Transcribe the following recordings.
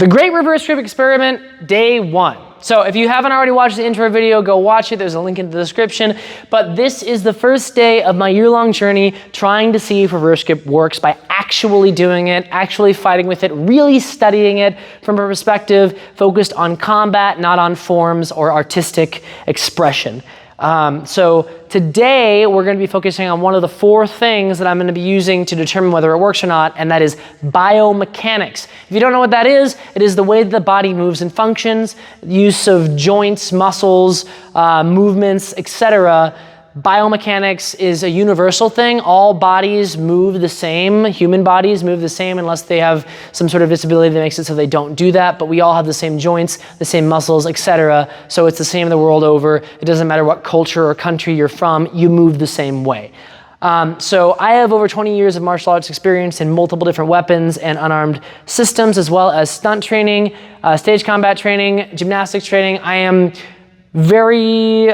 The Great Reverse Grip Experiment, day 1. So if you haven't already watched the intro video, go watch it. There's a link in the description. But this is the first day of my year-long journey trying to see if reverse grip works by actually doing it, actually fighting with it, really studying it from a perspective focused on combat, not on forms or artistic expression. So today we're going to be focusing on one of the 4 things that I'm going to be using to determine whether it works or not, and that is biomechanics. If you don't know what that is, it is the way that the body moves and functions, use of joints, muscles, movements, etc. Biomechanics is a universal thing. All bodies move the same. Human bodies move the same unless they have some sort of disability that makes it so they don't do that. But we all have the same joints, the same muscles, etc. So it's the same the world over. It doesn't matter what culture or country you're from, you move the same way. So I have over 20 years of martial arts experience in multiple different weapons and unarmed systems, as well as stunt training, stage combat training, gymnastics training. I am very,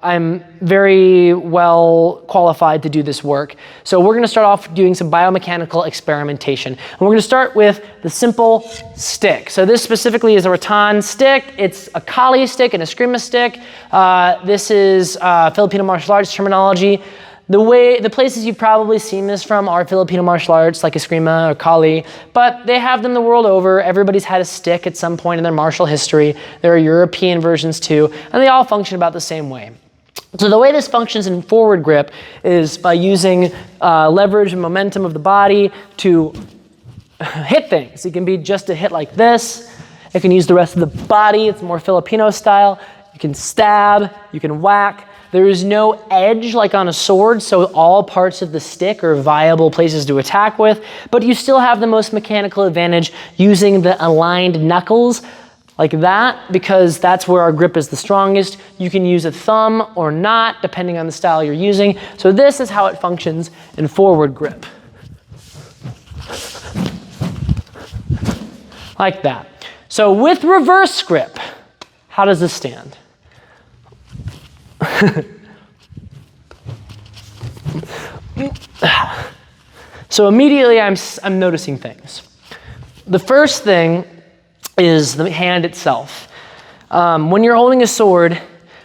I'm very well qualified to do this work. So we're gonna start off doing some biomechanical experimentation. And we're gonna start with the simple stick. So this specifically is a rattan stick. It's a Kali stick and a Eskrima stick. This is Filipino martial arts terminology. The places you've probably seen this from are Filipino martial arts like Eskrima or Kali, but they have them the world over. Everybody's had a stick at some point in their martial history. There are European versions too, and they all function about the same way. So the way this functions in forward grip is by using leverage and momentum of the body to hit things. It can be just a hit like this. It can use the rest of the body. It's more Filipino style. You can stab, you can whack. There is no edge like on a sword, so all parts of the stick are viable places to attack with, but you still have the most mechanical advantage using the aligned knuckles like that, because that's where our grip is the strongest. You can use a thumb or not, depending on the style you're using. So this is how it functions in forward grip. Like that. So with reverse grip, how does this stand? So immediately I'm noticing things. The first thing is the hand itself. When you're holding a sword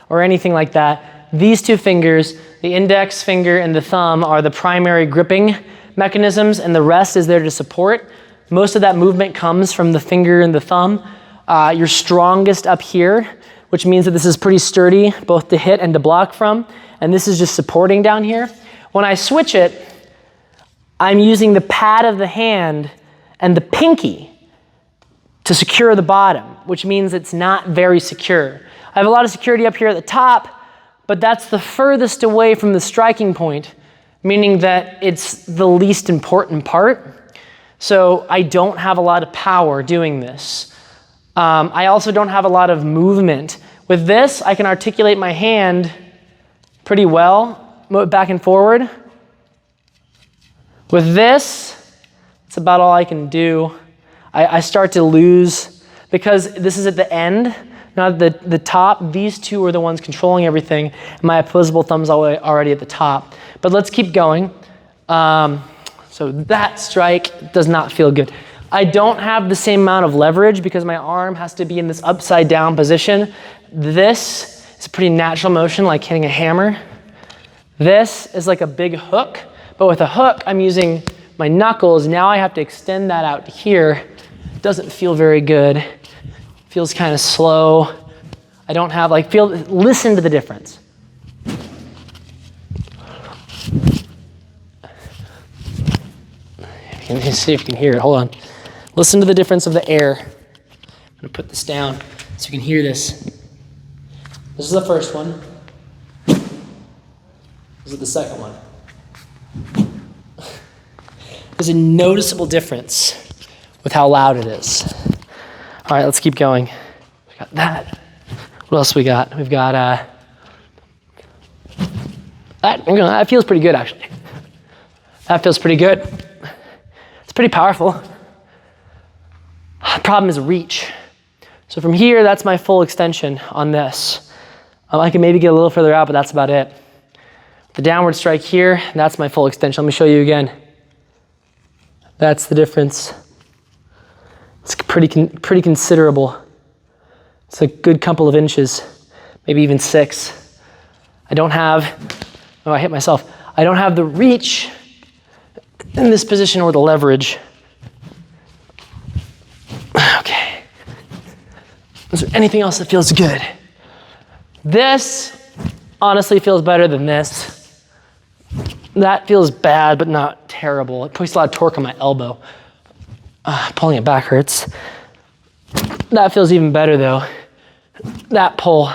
or anything like that, these 2 fingers, the index finger and the thumb, are the primary gripping mechanisms, and the rest is there to support. Most of that movement comes from the finger and the thumb. You're strongest up here, which means that this is pretty sturdy, both to hit and to block from, and this is just supporting down here. When I switch it, I'm using the pad of the hand and the pinky to secure the bottom, which means it's not very secure. I have a lot of security up here at the top, but that's the furthest away from the striking point, meaning that it's the least important part. So I don't have a lot of power doing this. I also don't have a lot of movement. With this, I can articulate my hand pretty well, move it back and forward. With this, it's about all I can do. I start to lose, because this is at the end, not at the top. These 2 are the ones controlling everything. My opposable thumb's already at the top. But let's keep going. So that strike does not feel good. I don't have the same amount of leverage because my arm has to be in this upside down position. This is a pretty natural motion, like hitting a hammer. This is like a big hook, but with a hook, I'm using my knuckles. Now I have to extend that out to here. Doesn't feel very good. Feels kind of slow. I don't have listen to the difference. Let's see if you can hear it, hold on. Listen to the difference of the air. I'm gonna put this down so you can hear this. This is the first one. This is the second one. There's a noticeable difference with how loud it is. All right, let's keep going. We got that. What else we got? We've got that feels pretty good, actually. That feels pretty good. It's pretty powerful. The problem is reach. So from here, that's my full extension on this. I can maybe get a little further out, but that's about it. The downward strike here, that's my full extension. Let me show you again. That's the difference. It's pretty considerable. It's a good couple of inches, maybe even 6. I don't have, oh, I hit myself. I don't have the reach in this position or the leverage. Okay. Is there anything else that feels good? This honestly feels better than this. That feels bad, but not terrible. It puts a lot of torque on my elbow. Pulling it back hurts. That feels even better though. That pull.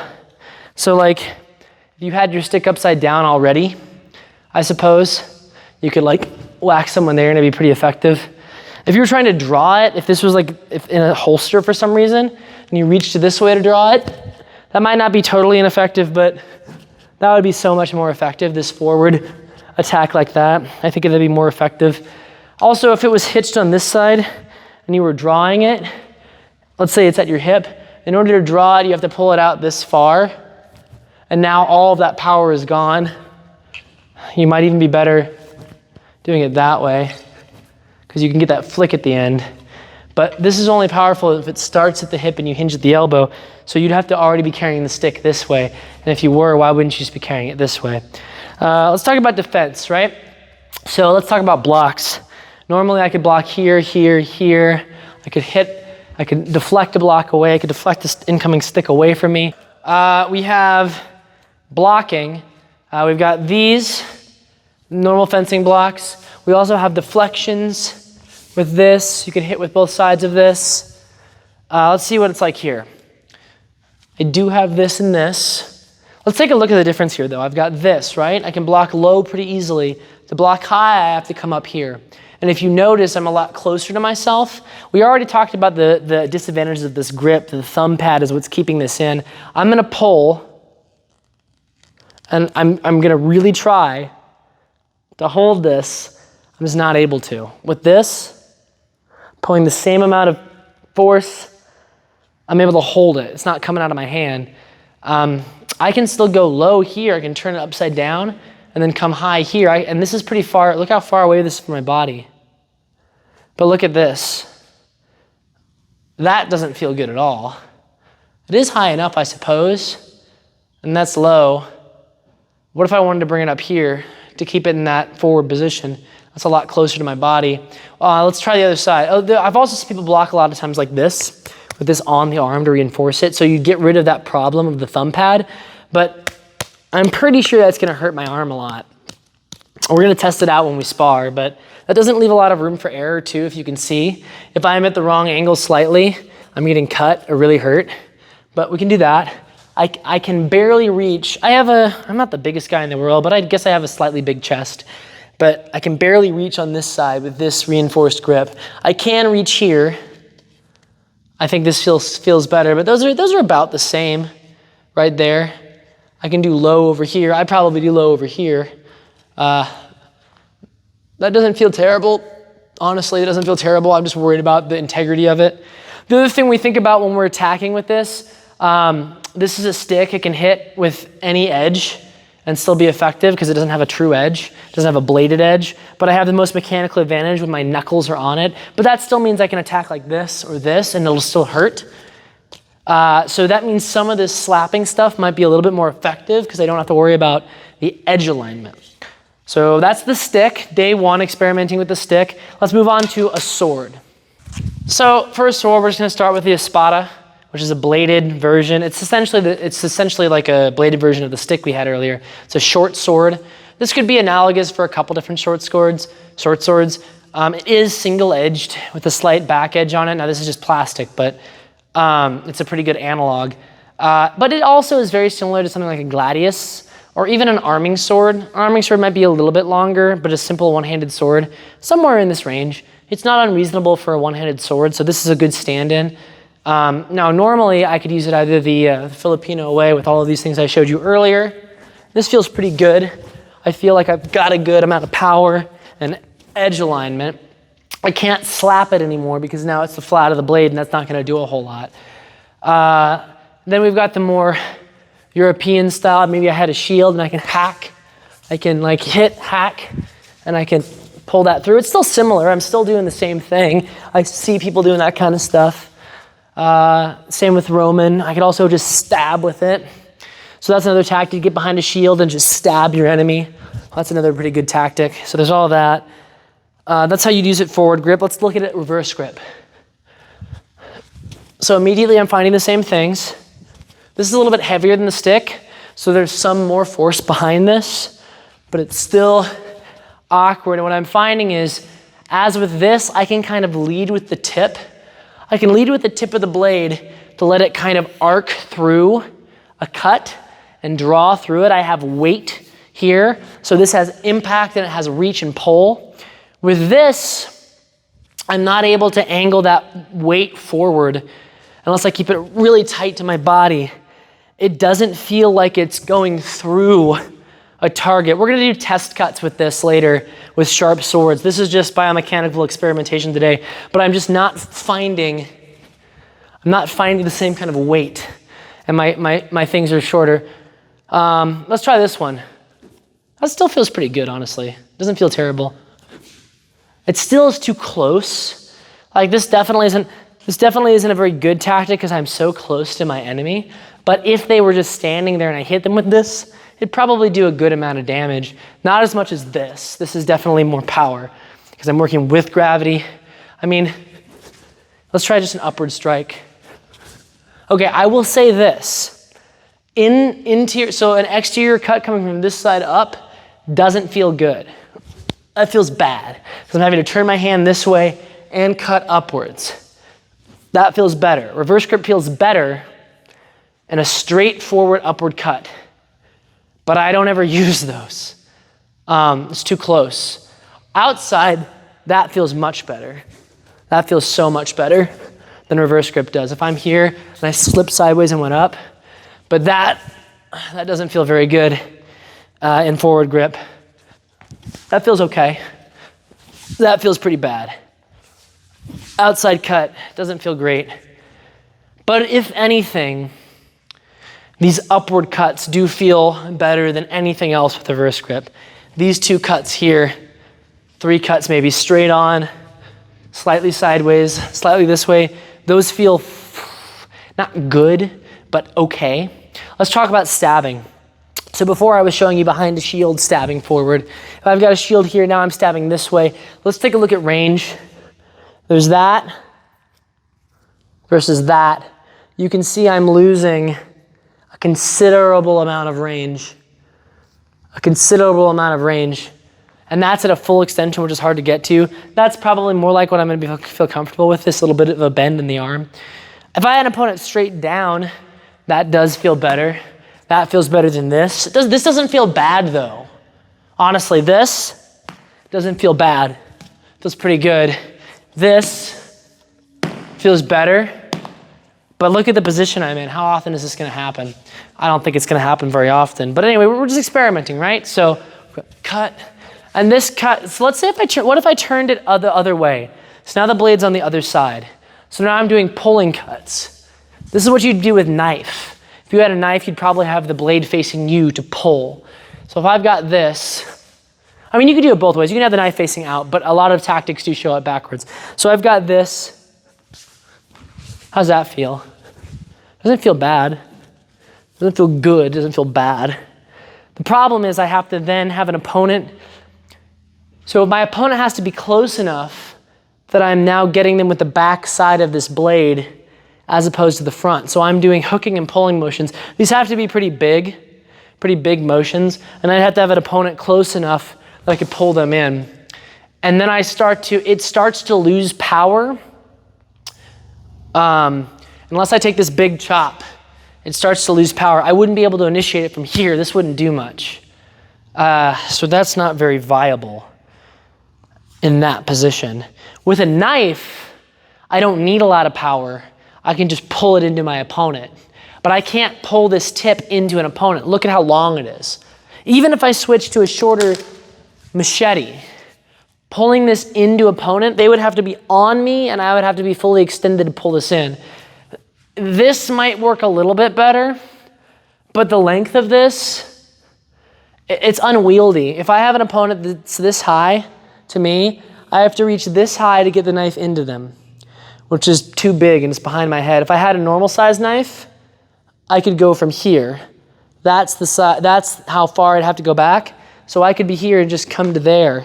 So like, if you had your stick upside down already, I suppose, you could like whack someone there and it'd be pretty effective. If you were trying to draw it, if this was like in a holster for some reason, and you reached this way to draw it, that might not be totally ineffective, but that would be so much more effective, this forward attack like that. I think it'd be more effective. Also, if it was hitched on this side and you were drawing it, let's say it's at your hip, in order to draw it, you have to pull it out this far, and now all of that power is gone. You might even be better doing it that way, because you can get that flick at the end. But this is only powerful if it starts at the hip and you hinge at the elbow, so you'd have to already be carrying the stick this way. And if you were, why wouldn't you just be carrying it this way? Let's talk about defense, right? So let's talk about blocks. Normally I could block here, here, here. I could deflect a block away. I could deflect this incoming stick away from me. We have blocking. We've got these normal fencing blocks. We also have deflections with this. You can hit with both sides of this. Let's see what it's like here. I do have this and this. Let's take a look at the difference here though. I've got this, right? I can block low pretty easily. To block high, I have to come up here. And if you notice, I'm a lot closer to myself. We already talked about the disadvantages of this grip. The thumb pad is what's keeping this in. I'm gonna pull, and I'm gonna really try to hold this. I'm just not able to. With this, pulling the same amount of force, I'm able to hold it. It's not coming out of my hand. I can still go low here. I can turn it upside down and then come high here. And this is pretty far. Look how far away this is from my body. But look at this. That doesn't feel good at all. It is high enough, I suppose, and that's low. What if I wanted to bring it up here to keep it in that forward position? That's a lot closer to my body. Let's try the other side. I've also seen people block a lot of times like this, with this on the arm to reinforce it, so you get rid of that problem of the thumb pad, but I'm pretty sure that's gonna hurt my arm a lot. We're gonna test it out when we spar, but that doesn't leave a lot of room for error too, if you can see. If I'm at the wrong angle slightly, I'm getting cut or really hurt, but we can do that. I can barely reach. I'm not the biggest guy in the world, but I guess I have a slightly big chest, but I can barely reach on this side with this reinforced grip. I can reach here. I think this feels better, but those are about the same right there. I can do low over here. I probably do low over here. That doesn't feel terrible. Honestly, it doesn't feel terrible. I'm just worried about the integrity of it. The other thing we think about when we're attacking with this is a stick. It can hit with any edge and still be effective because it doesn't have a true edge. It doesn't have a bladed edge, but I have the most mechanical advantage when my knuckles are on it. But that still means I can attack like this or this and it'll still hurt. So that means some of this slapping stuff might be a little bit more effective because I don't have to worry about the edge alignment. So that's the stick, day one, experimenting with the stick. Let's move on to a sword. So for a sword, we're just gonna start with the Espada, which is a bladed version. It's essentially like a bladed version of the stick we had earlier. It's a short sword. This could be analogous for a couple different short swords. It is single-edged with a slight back edge on it. Now this is just plastic, but it's a pretty good analog. But it also is very similar to something like a gladius or even an arming sword. An arming sword might be a little bit longer, but a simple one-handed sword, somewhere in this range. It's not unreasonable for a one-handed sword, so this is a good stand-in. Now, normally I could use it either the Filipino way with all of these things I showed you earlier. This feels pretty good. I feel like I've got a good amount of power and edge alignment. I can't slap it anymore because now it's the flat of the blade and that's not gonna do a whole lot. Then we've got the more European style. Maybe I had a shield and I can hack. I can like hit, hack, and I can pull that through. It's still similar. I'm still doing the same thing. I see people doing that kind of stuff. Same with Roman. I could also just stab with it. So that's another tactic. Get behind a shield and just stab your enemy. That's another pretty good tactic. So there's all that. That's how you'd use it forward grip. Let's look at it reverse grip. So immediately I'm finding the same things. This is a little bit heavier than the stick, so there's some more force behind this, but it's still awkward. And what I'm finding is, as with this, I can kind of lead with the tip. I can lead with the tip of the blade to let it kind of arc through a cut and draw through it. I have weight here, so this has impact and it has reach and pull. With this, I'm not able to angle that weight forward unless I keep it really tight to my body. It doesn't feel like it's going through a target. We're gonna do test cuts with this later with sharp swords. This is just biomechanical experimentation today, but I'm just not finding the same kind of weight, and my things are shorter. Let's try this one. That still feels pretty good, honestly. It doesn't feel terrible. It still is too close. Like this definitely isn't a very good tactic because I'm so close to my enemy. But if they were just standing there and I hit them with this, it'd probably do a good amount of damage. Not as much as this. This is definitely more power because I'm working with gravity. I mean, let's try just an upward strike. Okay, I will say this. So an exterior cut coming from this side up doesn't feel good. That feels bad. So I'm having to turn my hand this way and cut upwards. That feels better. Reverse grip feels better and a straightforward upward cut. But I don't ever use those. It's too close. Outside, that feels much better. That feels so much better than reverse grip does. If I'm here and I slip sideways and went up, but that doesn't feel very good in forward grip. That feels okay. That feels pretty bad. Outside cut doesn't feel great. But if anything, these upward cuts do feel better than anything else with reverse grip. These two cuts here, 3 cuts maybe straight on, slightly sideways, slightly this way, those feel not good, but okay. Let's talk about stabbing. So before I was showing you behind the shield stabbing forward. If I've got a shield here, now I'm stabbing this way. Let's take a look at range. There's that versus that. You can see I'm losing a considerable amount of range. And that's at a full extension, which is hard to get to. That's probably more like what I'm gonna feel comfortable with, this little bit of a bend in the arm. If I had an opponent straight down, that does feel better. That feels better than this. This doesn't feel bad though. Honestly, this doesn't feel bad. It feels pretty good. This feels better. But look at the position I'm in. How often is this gonna happen? I don't think it's gonna happen very often. But anyway, we're just experimenting, right? So cut, and this cut, so let's say what if I turned it the other way? So now the blade's on the other side. So now I'm doing pulling cuts. This is what you'd do with knife. If you had a knife, you'd probably have the blade facing you to pull. So if I've got this, I mean, you could do it both ways. You can have the knife facing out, but a lot of tactics do show up backwards. So I've got this. How's that feel? Doesn't feel bad. Doesn't feel good, doesn't feel bad. The problem is I have to then have an opponent. So my opponent has to be close enough that I'm now getting them with the back side of this blade as opposed to the front. So I'm doing hooking and pulling motions. These have to be pretty big motions, and I'd have to have an opponent close enough that I could pull them in. And then it starts to lose power. Unless I take this big chop, it starts to lose power. I wouldn't be able to initiate it from here. This wouldn't do much. So that's not very viable in that position. With a knife, I don't need a lot of power. I can just pull it into my opponent. But I can't pull this tip into an opponent. Look at how long it is. Even if I switch to a shorter machete, pulling this into opponent, they would have to be on me and I would have to be fully extended to pull this in. This might work a little bit better, but the length of this, it's unwieldy. If I have an opponent that's this high to me, I have to reach this high to get the knife into them, which is too big and it's behind my head. If I had a normal size knife, I could go from here. That's how far I'd have to go back. So I could be here and just come to there.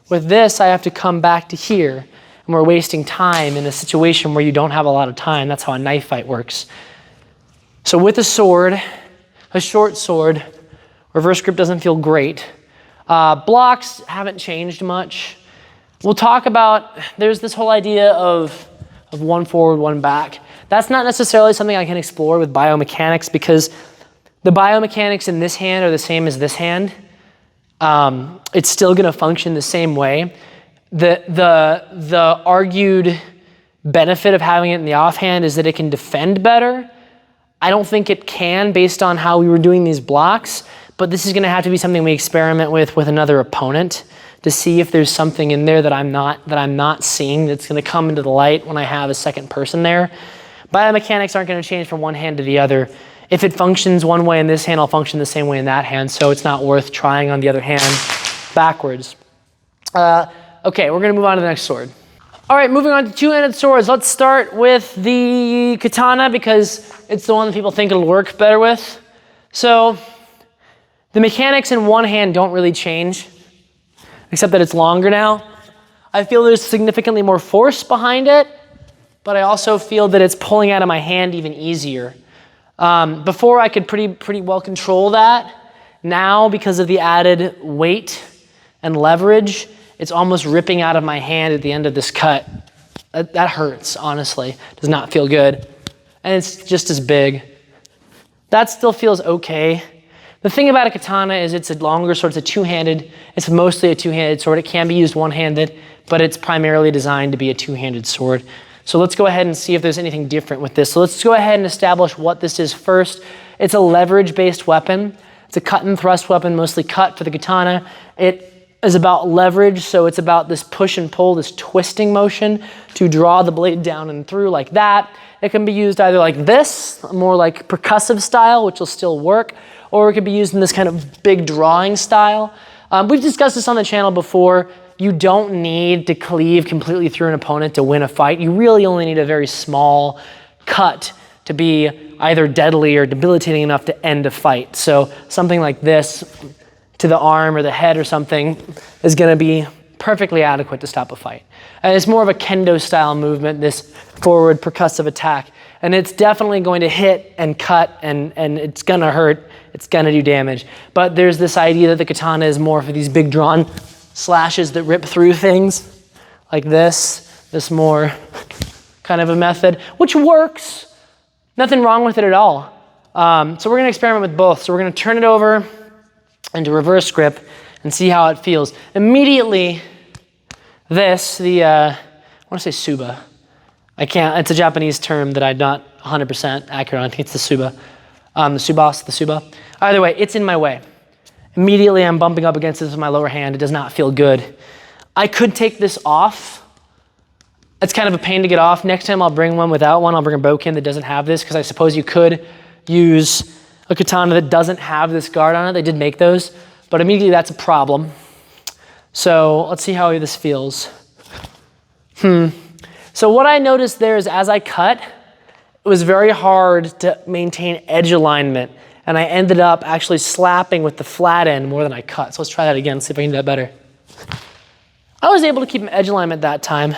With this, I have to come back to here. And we're wasting time in a situation where you don't have a lot of time. That's how a knife fight works. So with a sword, a short sword, reverse grip doesn't feel great. Blocks haven't changed much. We'll talk about, there's this whole idea of one forward, one back. That's not necessarily something I can explore with biomechanics because the biomechanics in this hand are the same as this hand. It's still gonna function the same way. The argued benefit of having it in the offhand is that it can defend better. I don't think it can based on how we were doing these blocks, but this is gonna have to be something we experiment with another opponent to see if there's something in there that I'm not seeing that's gonna come into the light when I have a second person there. Biomechanics aren't gonna change from one hand to the other. If it functions one way in this hand, I'll function the same way in that hand, so it's not worth trying on the other hand backwards. Okay, we're gonna move on to the next sword. All right, moving on to two-handed swords. Let's start with the katana because it's the one that people think it'll work better with. So the mechanics in one hand don't really change, except that it's longer now. I feel there's significantly more force behind it, but I also feel that it's pulling out of my hand even easier. Before I could pretty well control that. Now, because of the added weight and leverage, it's almost ripping out of my hand at the end of this cut. That hurts, honestly. Does not feel good. And it's just as big. That still feels okay. The thing about a katana is it's a longer sword, it's a two-handed, it's mostly a two-handed sword. It can be used one-handed, but it's primarily designed to be a two-handed sword. So let's go ahead and see if there's anything different with this. So let's go ahead and establish what this is first. It's a leverage-based weapon. It's a cut and thrust weapon, mostly cut for the katana. It is about leverage, so it's about this push and pull, this twisting motion to draw the blade down and through like that. It can be used either like this, more like percussive style, which will still work, or it could be used in this kind of big drawing style. We've discussed this on the channel before. You don't need to cleave completely through an opponent to win a fight. You really only need a very small cut to be either deadly or debilitating enough to end a fight. So something like this to the arm or the head or something is gonna be perfectly adequate to stop a fight. And it's more of a kendo style movement, this forward percussive attack. And it's definitely going to hit and cut and it's gonna hurt, it's gonna do damage. But there's this idea that the katana is more for these big drawn slashes that rip through things like this more kind of a method, which works. Nothing wrong with it at all. So we're gonna experiment with both. So we're gonna turn it over into reverse grip and see how it feels. Immediately, this, I wanna say suba. I can't, it's a Japanese term that I'm not 100% accurate on. I think it's the suba. The suba. Either way, it's in my way. Immediately I'm bumping up against this with my lower hand. It does not feel good. I could take this off. It's kind of a pain to get off. Next time I'll bring one without one. I'll bring a bokken that doesn't have this because I suppose you could use a katana that doesn't have this guard on it. They did make those, but immediately that's a problem. So let's see how this feels. So what I noticed there is as I cut, it was very hard to maintain edge alignment. And I ended up actually slapping with the flat end more than I cut. So let's try that again, see if I can do that better. I was able to keep an edge alignment that time.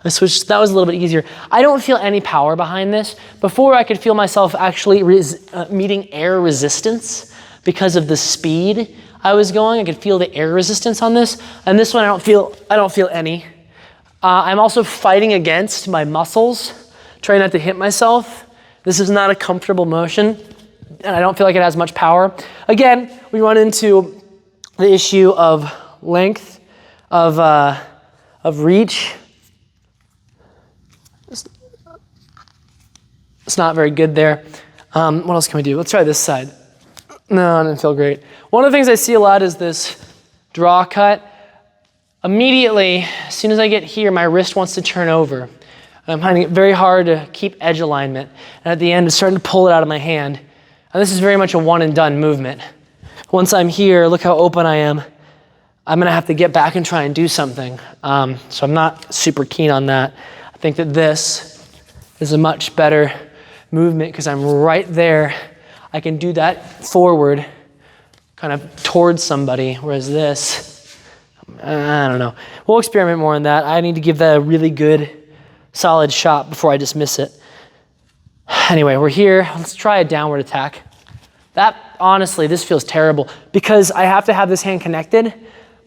I switched, that was a little bit easier. I don't feel any power behind this. Before I could feel myself actually meeting air resistance because of the speed I was going. I could feel the air resistance on this. And this one I don't feel any. I'm also fighting against my muscles, trying not to hit myself. This is not a comfortable motion, and I don't feel like it has much power. Again, we run into the issue of length, of reach. It's not very good there. What else can we do? Let's try this side. No, it didn't feel great. One of the things I see a lot is this draw cut. Immediately, as soon as I get here, my wrist wants to turn over. I'm finding it very hard to keep edge alignment. And at the end, it's starting to pull it out of my hand. And this is very much a one and done movement. Once I'm here, look how open I am. I'm gonna have to get back and try and do something. So I'm not super keen on that. I think that this is a much better movement because I'm right there. I can do that forward, kind of towards somebody, whereas this, I don't know. We'll experiment more on that. I need to give that a really good, solid shot before I dismiss it. Anyway, we're here. Let's try a downward attack. That, honestly, this feels terrible because I have to have this hand connected.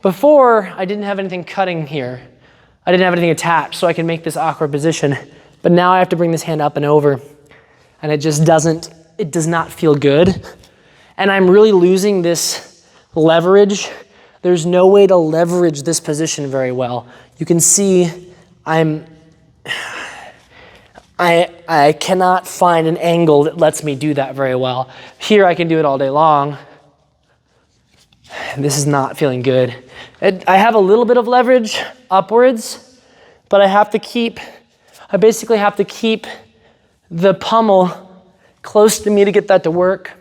Before, I didn't have anything cutting here. I didn't have anything attached, so I can make this awkward position. But now I have to bring this hand up and over, and it just it does not feel good. And I'm really losing this leverage. There's no way to leverage this position very well. You can see I cannot find an angle that lets me do that very well. Here I can do it all day long. This is not feeling good. I have a little bit of leverage upwards, but I basically have to keep the pommel close to me to get that to work.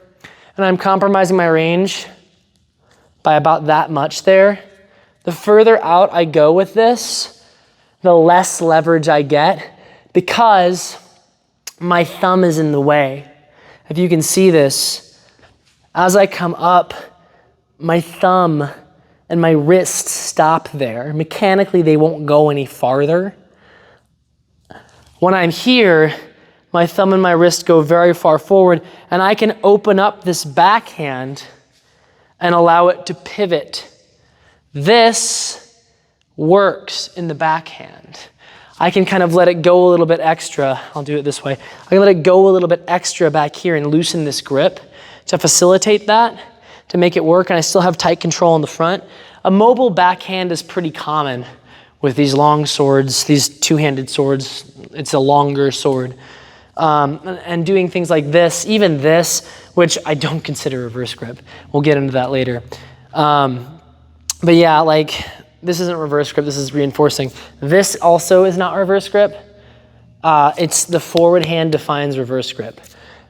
And I'm compromising my range by about that much there. The further out I go with this, the less leverage I get because my thumb is in the way. If you can see this, as I come up, my thumb and my wrist stop there. Mechanically, they won't go any farther. When I'm here, my thumb and my wrist go very far forward, and I can open up this backhand and allow it to pivot. This works in the backhand. I can kind of let it go a little bit extra. I'll do it this way. I can let it go a little bit extra back here and loosen this grip to facilitate that, to make it work, and I still have tight control in the front. A mobile backhand is pretty common with these long swords, these two-handed swords. It's a longer sword. And doing things like this, even this, which I don't consider reverse grip. We'll get into that later. But yeah, like this isn't reverse grip, this is reinforcing. This also is not reverse grip. It's the forward hand defines reverse grip.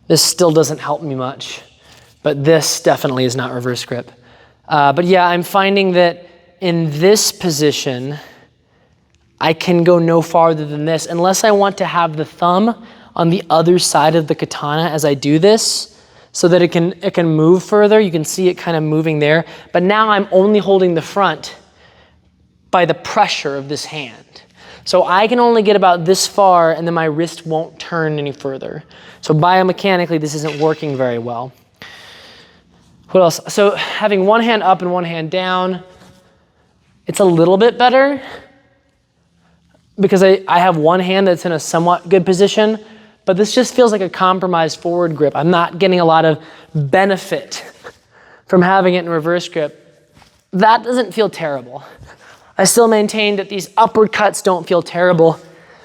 This still doesn't help me much, but this definitely is not reverse grip. But yeah, I'm finding that in this position, I can go no farther than this unless I want to have the thumb on the other side of the katana as I do this so that it can move further. You can see it kind of moving there. But now I'm only holding the front by the pressure of this hand. So I can only get about this far and then my wrist won't turn any further. So biomechanically, this isn't working very well. What else? So having one hand up and one hand down, it's a little bit better because I have one hand that's in a somewhat good position, but this just feels like a compromised forward grip. I'm not getting a lot of benefit from having it in reverse grip. That doesn't feel terrible. I still maintain that these upward cuts don't feel terrible,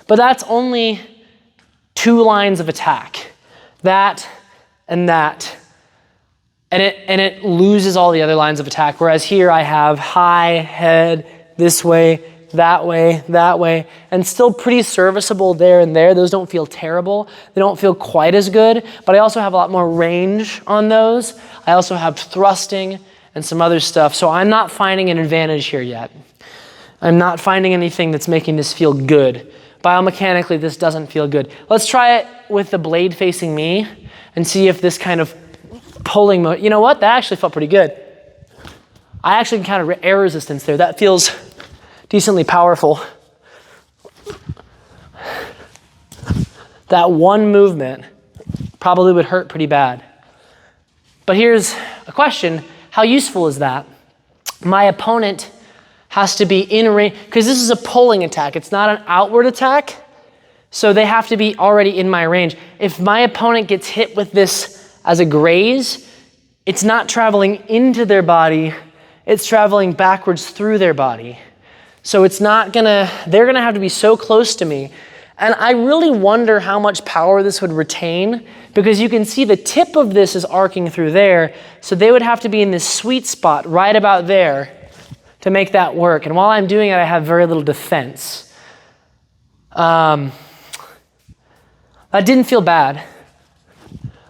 but that's only 2 lines of attack. That and that. And it loses all the other lines of attack. Whereas here I have high, head, this way, that way, and still pretty serviceable there and there. Those don't feel terrible. They don't feel quite as good, but I also have a lot more range on those. I also have thrusting and some other stuff. So I'm not finding an advantage here yet. I'm not finding anything that's making this feel good. Biomechanically, this doesn't feel good. Let's try it with the blade facing me and see if this kind of pulling mode, you know what? That actually felt pretty good. I actually encountered air resistance there. That feels decently powerful. That one movement probably would hurt pretty bad. But here's a question. How useful is that? My opponent has to be in range, because this is a pulling attack. It's not an outward attack. So they have to be already in my range. If my opponent gets hit with this as a graze, it's not traveling into their body, it's traveling backwards through their body. So it's not they're gonna have to be so close to me. And I really wonder how much power this would retain, because you can see the tip of this is arcing through there, so they would have to be in this sweet spot right about there to make that work. And while I'm doing it, I have very little defense. That didn't feel bad.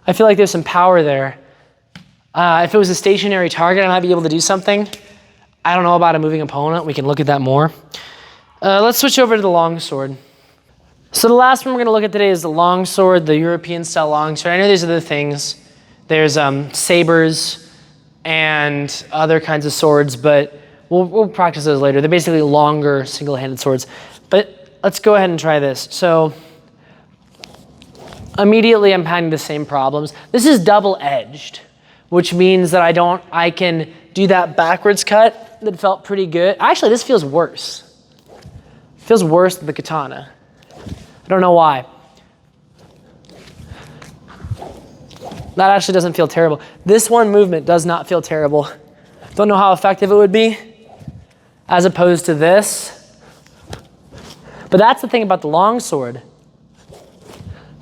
I feel like there's some power there. If it was a stationary target, I might be able to do something. I don't know about a moving opponent. We can look at that more. Let's switch over to the longsword. So the last one we're gonna look at today is the longsword, the European style longsword. I know these are the things. There's sabers and other kinds of swords, but we'll practice those later. They're basically longer single-handed swords. But let's go ahead and try this. So immediately I'm having the same problems. This is double-edged, which means that I can do that backwards cut that felt pretty good. Actually, this feels worse. It feels worse than the katana. I don't know why. That actually doesn't feel terrible. This one movement does not feel terrible. Don't know how effective it would be as opposed to this. But that's the thing about the longsword.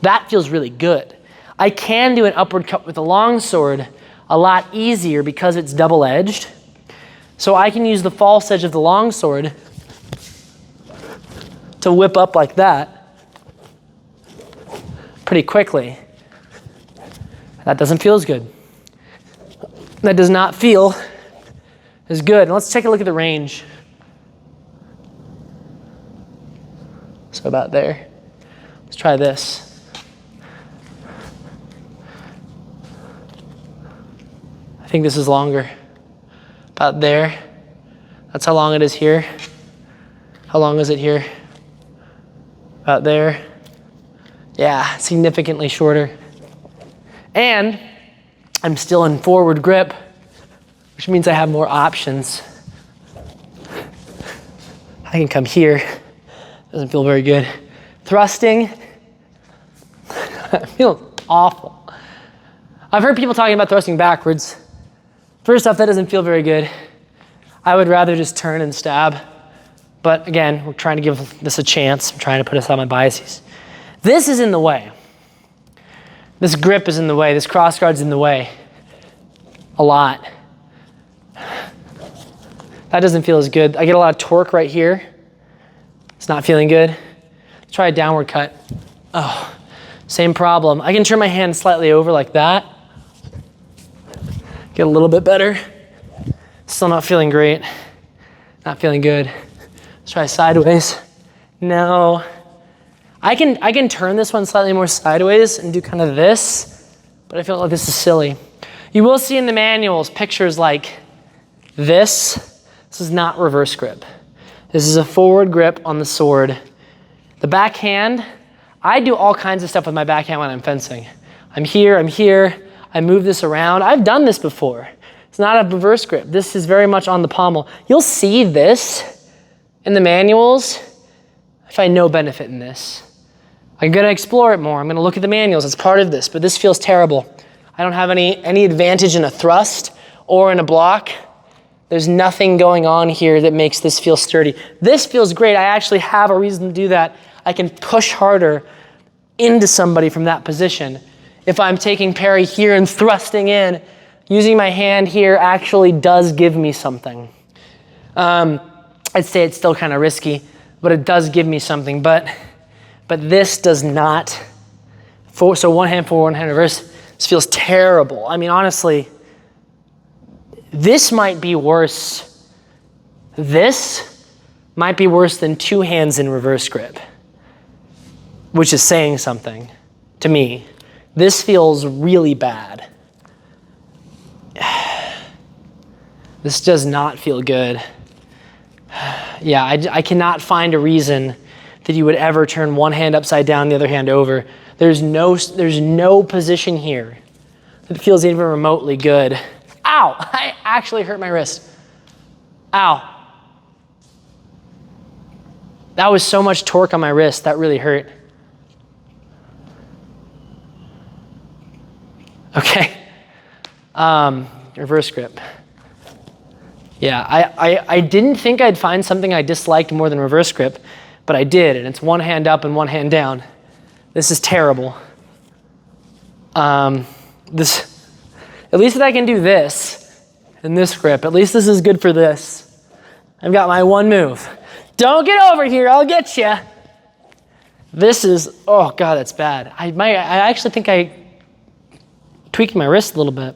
That feels really good. I can do an upward cut with the longsword a lot easier because it's double-edged. So I can use the false edge of the longsword to whip up like that pretty quickly. That doesn't feel as good. That does not feel as good. And let's take a look at the range. So about there. Let's try this. I think this is longer. About there. That's how long it is here. How long is it here? About there. Yeah, significantly shorter. And I'm still in forward grip, which means I have more options. I can come here. Doesn't feel very good. Thrusting. It feels awful. I've heard people talking about thrusting backwards. First off, that doesn't feel very good. I would rather just turn and stab. But again, we're trying to give this a chance. I'm trying to put aside my biases. This is in the way. This grip is in the way. This crossguard's in the way. A lot. That doesn't feel as good. I get a lot of torque right here. It's not feeling good. Let's try a downward cut. Oh, same problem. I can turn my hand slightly over like that. Get a little bit better. Still not feeling great. Not feeling good. Let's try sideways. No. I can turn this one slightly more sideways and do kind of this, but I feel like this is silly. You will see in the manuals pictures like this. This is not reverse grip. This is a forward grip on the sword. The backhand, I do all kinds of stuff with my backhand when I'm fencing. I'm here, I move this around. I've done this before. It's not a reverse grip. This is very much on the pommel. You'll see this in the manuals. I find no benefit in this. I'm gonna explore it more. I'm gonna look at the manuals. It's part of this, but this feels terrible. I don't have any advantage in a thrust or in a block. There's nothing going on here that makes this feel sturdy. This feels great. I actually have a reason to do that. I can push harder into somebody from that position. If I'm taking parry here and thrusting in, using my hand here actually does give me something. I'd say it's still kind of risky, but it does give me something. But this does not. So one hand forward, one hand reverse. This feels terrible. I mean, honestly, this might be worse. This might be worse than two hands in reverse grip, which is saying something to me. This feels really bad. This does not feel good. Yeah, I cannot find a reason that you would ever turn one hand upside down, the other hand over. There's no position here that feels even remotely good. Ow, I actually hurt my wrist. Ow. That was so much torque on my wrist, that really hurt. Okay, reverse grip. Yeah, I didn't think I'd find something I disliked more than reverse grip, but I did, and it's one hand up and one hand down. This is terrible. At least that I can do this in this grip. At least this is good for this. I've got my one move. Don't get over here, I'll get you. This is, oh God, that's bad. I actually think I tweaked my wrist a little bit.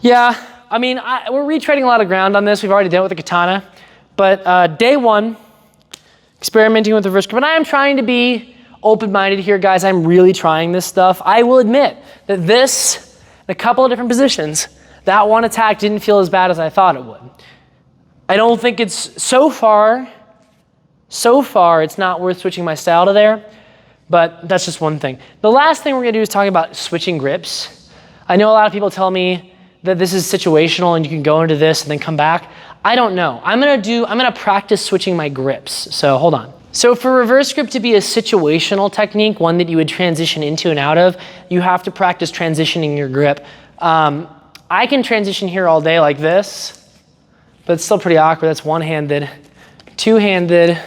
Yeah, we're retreading a lot of ground on this. We've already done it with the katana. But day one, experimenting with reverse grip. And I am trying to be open-minded here, guys. I'm really trying this stuff. I will admit that this, in a couple of different positions, that one attack didn't feel as bad as I thought it would. I don't think it's, so far, it's not worth switching my style to there, but that's just one thing. The last thing we're gonna do is talk about switching grips. I know a lot of people tell me that this is situational and you can go into this and then come back. I don't know. I'm gonna practice switching my grips. So hold on. So for reverse grip to be a situational technique, one that you would transition into and out of, you have to practice transitioning your grip. I can transition here all day like this, but it's still pretty awkward. That's one-handed, two-handed.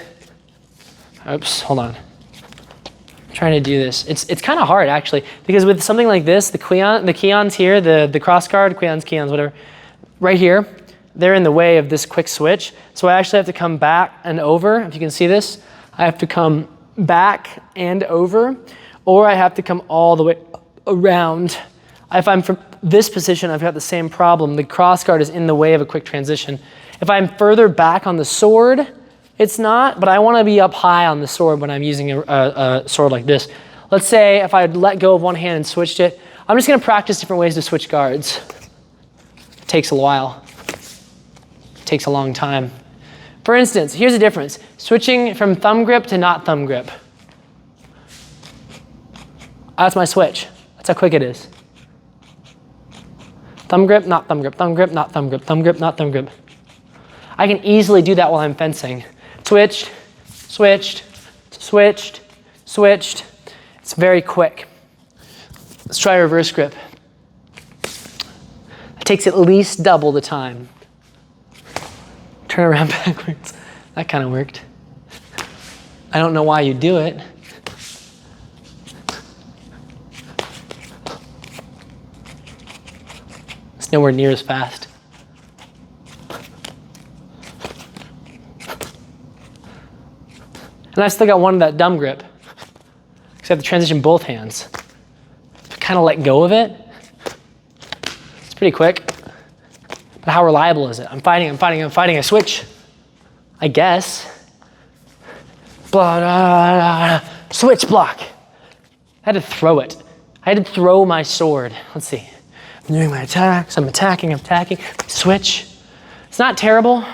Oops, hold on. I'm trying to do this. It's kind of hard actually, because with something like this, the keons here, the cross guard, keons, whatever, right here, they're in the way of this quick switch. So I actually have to come back and over. If you can see this, I have to come back and over, or I have to come all the way around. If I'm from this position, I've got the same problem. The cross guard is in the way of a quick transition. If I'm further back on the sword, it's not, but I want to be up high on the sword when I'm using a sword like this. Let's say if I let go of one hand and switched it, I'm just going to practice different ways to switch guards. It takes a while. It takes a long time. For instance, here's the difference. Switching from thumb grip to not thumb grip. That's my switch. That's how quick it is. Thumb grip, not thumb grip, thumb grip, not thumb grip, thumb grip, not thumb grip. I can easily do that while I'm fencing. Switched, switched, switched, switched. It's very quick. Let's try reverse grip. It takes at least double the time. Turn around backwards. That kind of worked. I don't know why you do it. It's nowhere near as fast. And I still got one of that dumb grip, because I have to transition both hands. Kind of let go of it. It's pretty quick. But how reliable is it? I'm fighting, I switch. I guess. Blah, blah, blah, blah. Switch block. I had to throw it. I had to throw my sword. Let's see. I'm doing my attacks, I'm attacking, switch. It's not terrible.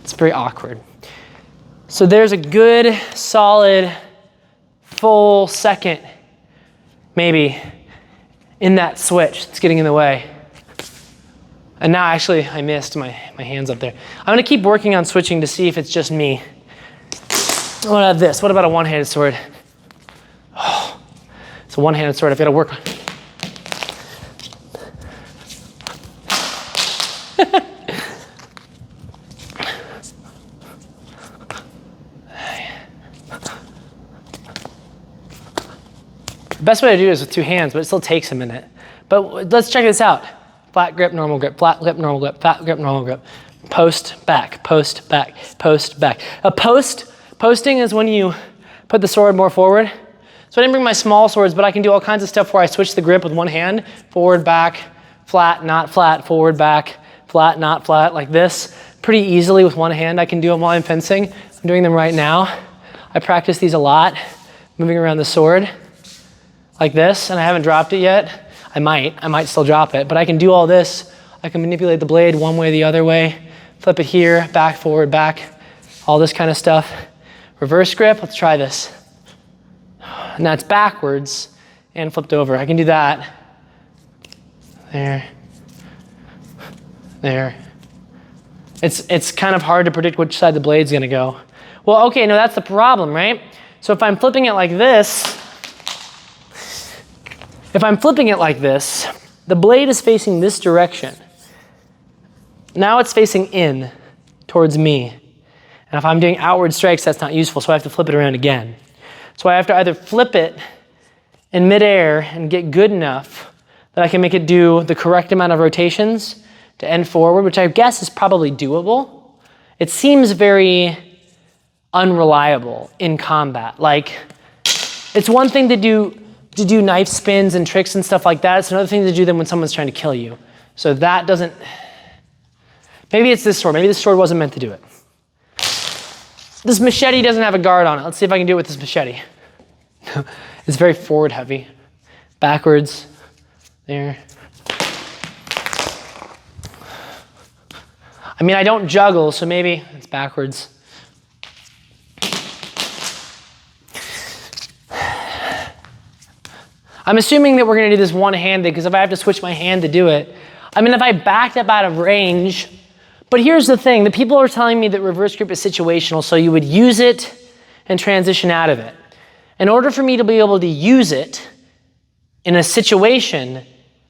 It's very awkward. So there's a good, solid, full second, maybe, in that switch that's getting in the way. And now actually I missed my hands up there. I'm gonna keep working on switching to see if it's just me. What about this? What about a one-handed sword? Oh, it's a one-handed sword I've got to work on. The best way to do it is with two hands, but it still takes a minute. But let's check this out. Flat grip, normal grip, flat grip, normal grip, flat grip, normal grip. Post, back, post, back, post, back. Posting is when you put the sword more forward. So I didn't bring my small swords, but I can do all kinds of stuff where I switch the grip with one hand, forward, back, flat, not flat, forward, back, flat, not flat, like this. Pretty easily with one hand. I can do them while I'm fencing. I'm doing them right now. I practice these a lot, moving around the sword like this, and I haven't dropped it yet. I might still drop it, but I can do all this. I can manipulate the blade one way, the other way, flip it here, back, forward, back, all this kind of stuff. Reverse grip, let's try this. And that's backwards and flipped over. I can do that. There. There. It's kind of hard to predict which side the blade's gonna go. Well, okay, no, that's the problem, right? So if I'm flipping it like this, the blade is facing this direction. Now it's facing in towards me. And if I'm doing outward strikes, that's not useful, so I have to flip it around again. So I have to either flip it in midair and get good enough that I can make it do the correct amount of rotations to end forward, which I guess is probably doable. It seems very unreliable in combat. Like, it's one thing to do to do knife spins and tricks and stuff like that. It's another thing to do them when someone's trying to kill you. So that doesn't, maybe it's this sword. Maybe this sword wasn't meant to do it. This machete doesn't have a guard on it. Let's see if I can do it with this machete. It's very forward heavy. Backwards, there. I mean, I don't juggle, so maybe it's backwards. I'm assuming that we're gonna do this one-handed, because if I have to switch my hand to do it, I mean, if I backed up out of range, but here's the thing, the people are telling me that reverse grip is situational, so you would use it and transition out of it. In order for me to be able to use it in a situation,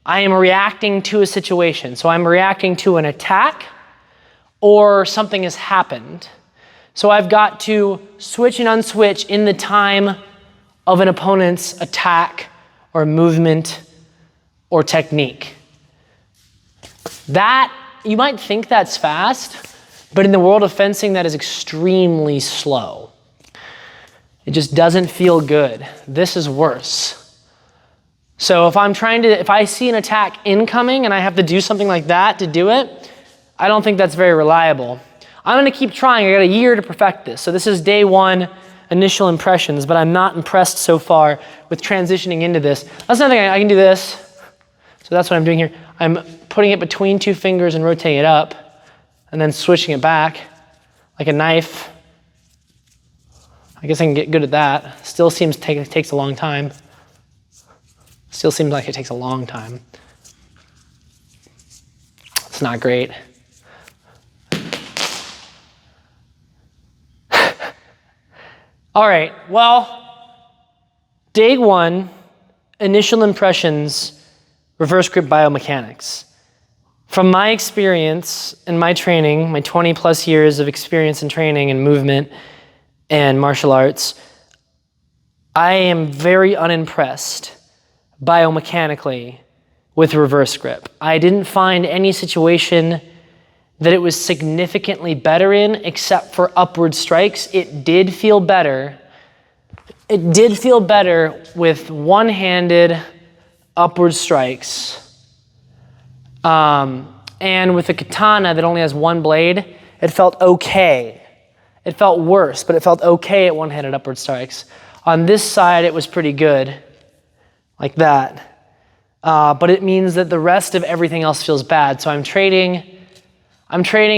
I am reacting to a situation. So I'm reacting to an attack or something has happened. So I've got to switch and unswitch in the time of an opponent's attack or movement or technique. That, you might think that's fast, but in the world of fencing, that is extremely slow. It just doesn't feel good. This is worse. So if I see an attack incoming and I have to do something like that to do it, I don't think that's very reliable. I'm gonna keep trying. I got a year to perfect this. So this is day one, initial impressions, but I'm not impressed so far with transitioning into this. That's another thing, I can do this. So that's what I'm doing here. I'm putting it between two fingers and rotating it up and then switching it back like a knife. I guess I can get good at that. Still seems it takes a long time. Still seems like it takes a long time. It's not great. All right, well, day one, initial impressions, reverse grip biomechanics. From my experience and my training, my 20 plus years of experience in training and movement and martial arts, I am very unimpressed biomechanically with reverse grip. I didn't find any situation that it was significantly better in except for upward strikes. It did feel better. It did feel better with one-handed upward strikes. And with a katana that only has one blade, it felt okay. It felt worse, but it felt okay at one-handed upward strikes. On this side, it was pretty good, like that. But it means that the rest of everything else feels bad. So I'm trading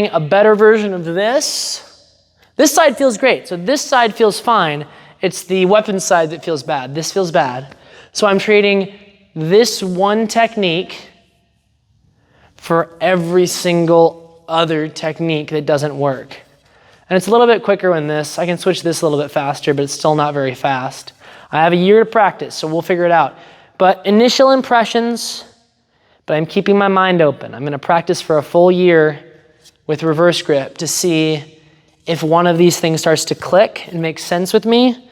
a better version of this. This side feels great. So this side feels fine. It's the weapon side that feels bad. This feels bad. So I'm trading this one technique for every single other technique that doesn't work. And it's a little bit quicker in this. I can switch this a little bit faster, but it's still not very fast. I have a year to practice, so we'll figure it out. But initial impressions, but I'm keeping my mind open. I'm gonna practice for a full year with reverse grip to see if one of these things starts to click and make sense with me.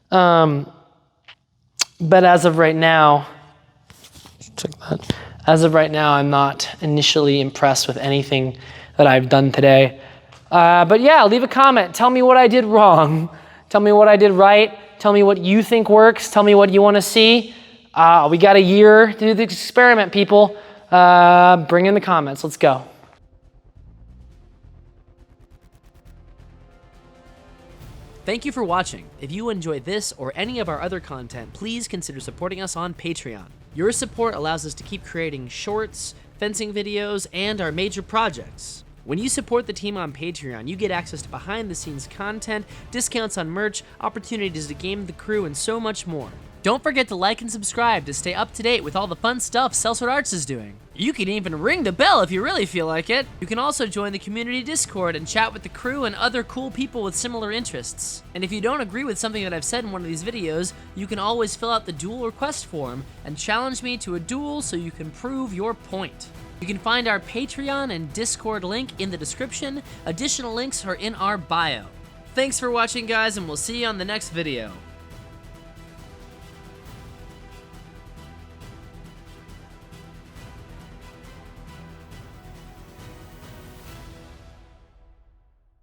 But as of right now, I'm not initially impressed with anything that I've done today. But yeah, leave a comment. Tell me what I did wrong. Tell me what I did right. Tell me what you think works. Tell me what you want to see. We got a year to do the experiment, people. Bring in the comments. Let's go. Thank you for watching. If you enjoyed this or any of our other content, please consider supporting us on Patreon. Your support allows us to keep creating shorts, fencing videos, and our major projects. When you support the team on Patreon, you get access to behind-the-scenes content, discounts on merch, opportunities to game the crew, and so much more. Don't forget to like and subscribe to stay up to date with all the fun stuff Sellsword Arts is doing. You can even ring the bell if you really feel like it. You can also join the community Discord and chat with the crew and other cool people with similar interests. And if you don't agree with something that I've said in one of these videos, you can always fill out the duel request form and challenge me to a duel so you can prove your point. You can find our Patreon and Discord link in the description. Additional links are in our bio. Thanks for watching, guys, and we'll see you on the next video.